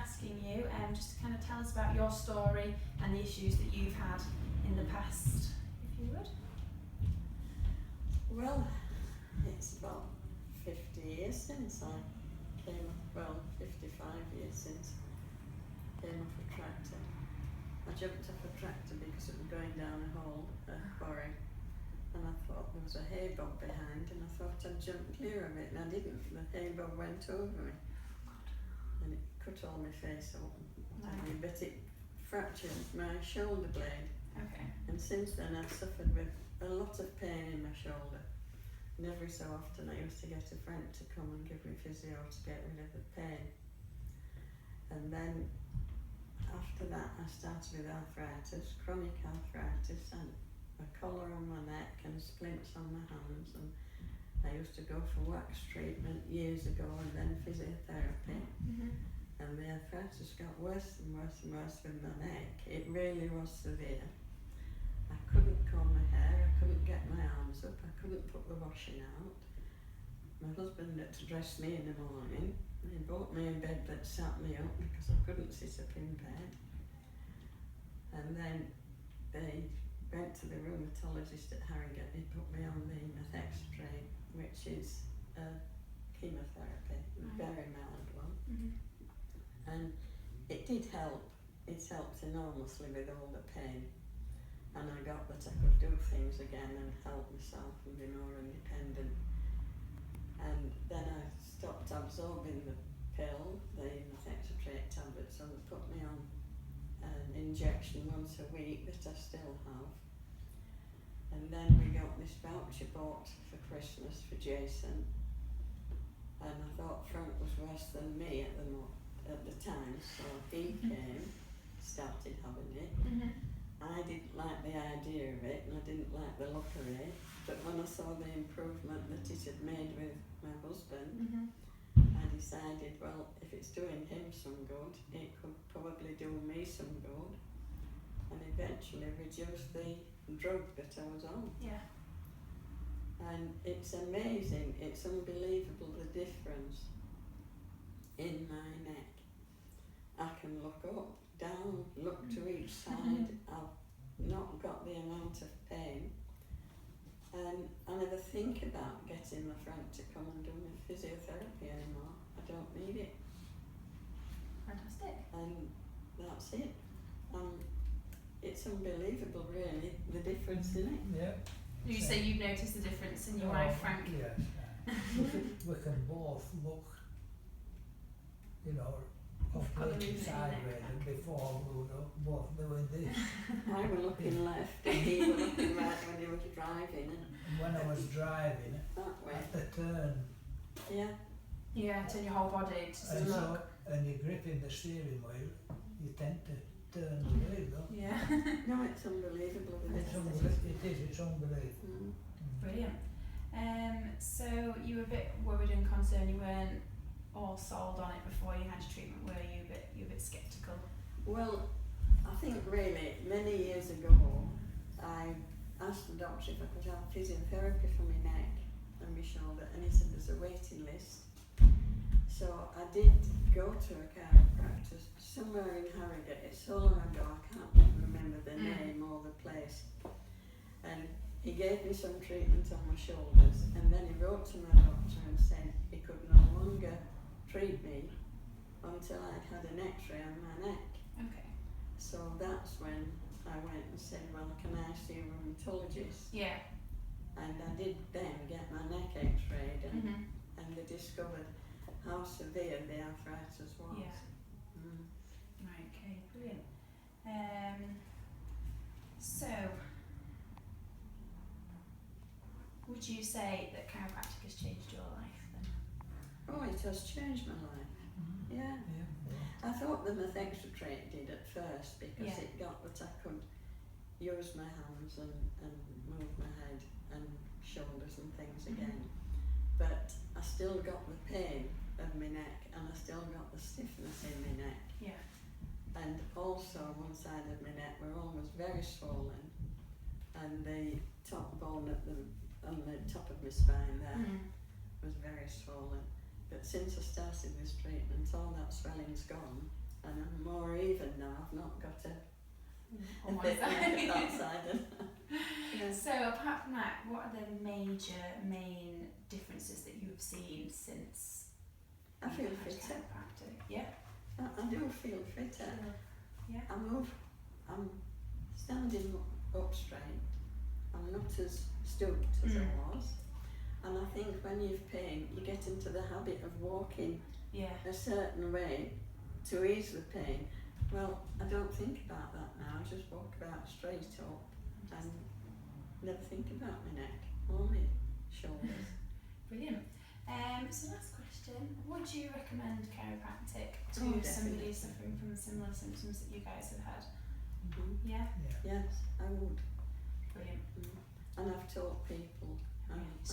asking you just to kind of tell us about your story and the issues that you've had in the past, if you would. Well, it's about 50 years since I came off, well, 55 years since I came off a tractor. I jumped off a tractor because it was going down a hole, a quarry, and I thought there was a hay bob behind, and I thought I'd jump clear of it, and I didn't. The hay bob went over me, and it cut all my face open. Right. But it fractured my shoulder blade, Okay. and since then I've suffered with a lot of pain in my shoulder. And every so often I used to get a friend to come and give me physio to get rid of the pain. And then after that I started with arthritis, chronic arthritis, and a collar on my neck and splints on my hands, and I used to go for wax treatment years ago and then physiotherapy. And the arthritis got worse and worse and worse with my neck. It really was severe. I couldn't comb my hair, I couldn't get my arms up, I couldn't put the washing out. My husband had to dress me in the morning. He bought me a bed that sat me up because I couldn't sit up in bed. And then they went to the rheumatologist at Harrogate. He put me on the methotrexate, which is chemotherapy, a very mild one. And it did help. It helped enormously with all the pain. And I got that I could do things again and help myself and be more independent. And then I stopped absorbing the pill, the methotrexate tablets, and they put me on an injection once a week that I still have. And then we got this voucher bought for Christmas for Jason, and I thought Frank was worse than me at the time, so he came, started having it. I didn't like the idea of it, and I didn't like the look of it, but when I saw the improvement that it had made with my husband, I decided, well, if it's doing him some good, it could probably do me some good, and eventually reduce the drug that I was on. Yeah. And it's amazing, it's unbelievable the difference in my neck. I can look up, down, look to each side. I've not got the amount of pain, and I never think about getting my friend to come and do my physiotherapy anymore. I don't need it. Fantastic. And that's it. It's unbelievable, really, the difference in it. Yeah. You say you've noticed the difference in your wife, Frank? Yes. We can both look, you know, completely sideways, and before we were both doing this. I was looking left and he was looking right when he was driving. And when I was driving, That way. at the turn, Yeah. Yeah, turn your whole body to and look. so, and you're gripping the steering wheel, you tend to turn the wheel, don't you? Yeah. No, it's unbelievable. The It's difference. it's unbelievable. Brilliant. So you were a bit worried and concerned. You weren't all sold on it before you had your treatment, were you? You were a bit sceptical. Well, I think really many years ago I asked the doctor if I could have physiotherapy for my neck and my shoulder, and he said there's a waiting list. So I did go to a chiropractor somewhere in Harrogate. It's so long ago I can't remember the name or the place. And he gave me some treatment on my shoulders, and then he wrote to my doctor and said he could no longer treat me until I'd had an x-ray on my neck. Okay. So that's when I went and said, well, can I see a rheumatologist? Yeah. And I did then get my neck x-rayed, and they discovered how severe the arthritis was. Yeah. Right, okay, brilliant. So, would you say that chiropractic has changed your life then? Oh, it has changed my life. Yeah. I thought the methotrexate did at first because it got that I could use my hands and move my head and shoulders and things again. But I still got the pain of my neck, and I still got the stiffness in my neck. Yeah. And also one side of my neck were almost very swollen, and the top bone on the top of my spine there was very swollen. But since I started this treatment, all that swelling's gone, and I'm more even now. I've not got a On one bit side. like that side. Yeah. So apart from that, what are the main differences that you've seen since I feel you've had fitter. chiropractic? Yeah. I do feel fitter. Yeah. I'm standing up straight. I'm not as stooped as I was. And I think when you've pain, you get into the habit of walking Yeah. a certain way to ease the pain. Well, I don't think about that now. I just walk about straight up and never think about my neck or my shoulders. Brilliant. So last question, would you recommend chiropractic to Oh, somebody definitely. suffering from similar symptoms that you guys have had? Mm-hmm. Yeah. Yeah. Yes, I would. Brilliant. And I've taught people. Really I've